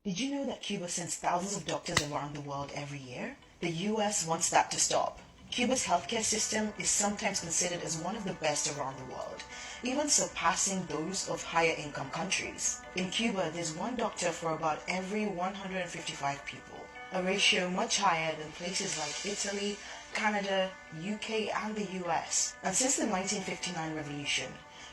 Did you know that Cuba sends thousands of doctors around the world every year? The US wants that to stop. Cuba's healthcare system is sometimes considered as one of the best around the world, even surpassing those of higher income countries. In Cuba, there's one doctor for about every 155 people, a ratio much higher than places like Italy, Canada, UK, and the US. And since the 1959 revolution,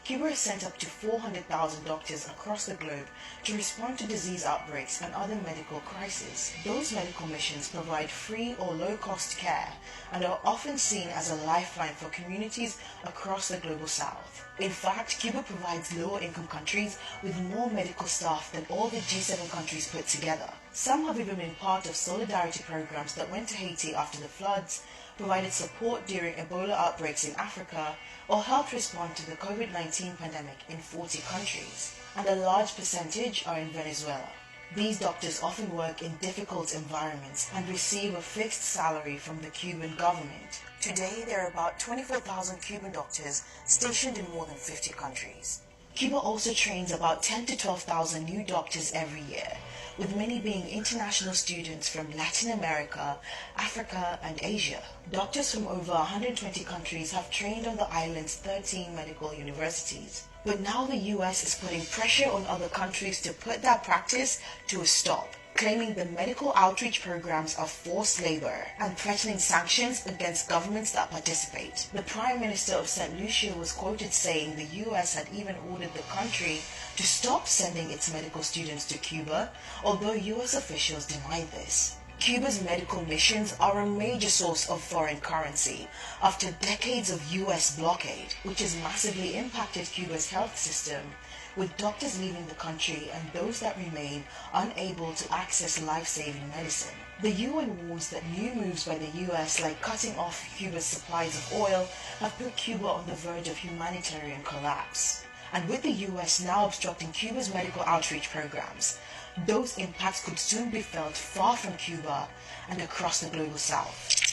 Cuba has sent up to 400,000 doctors across the globe to respond to disease outbreaks and other medical crises. Those medical missions provide free or low-cost care and are often seen as a lifeline for communities across the global south. In fact, Cuba provides lower-income countries with more medical staff than all the G7 countries put together. Some have even been part of solidarity programs that went to Haiti after the floods, provided support during Ebola outbreaks in Africa, or helped respond to the COVID-19 pandemic in 40 countries. And a large percentage are in Venezuela. These doctors often work in difficult environments and receive a fixed salary from the Cuban government. Today, there are about 24,000 Cuban doctors stationed in more than 50 countries. Cuba also trains about 10 to 12,000 new doctors every year, with many being international students from Latin America, Africa, and Asia. Doctors from over 120 countries have trained on the island's 13 medical universities. But now the US is putting pressure on other countries to put that practice to a stop, claiming the medical outreach programs are forced labor and threatening sanctions against governments that participate. The Prime Minister of St. Lucia was quoted saying the US had even ordered the country to stop sending its medical students to Cuba, although US officials denied this. Cuba's medical missions are a major source of foreign currency after decades of US blockade, which has massively impacted Cuba's health system, with doctors leaving the country and those that remain unable to access life-saving medicine. The UN warns that new moves by the US, like cutting off Cuba's supplies of oil, have put Cuba on the verge of humanitarian collapse. And with the US now obstructing Cuba's medical outreach programs, those impacts could soon be felt far from Cuba and across the global south.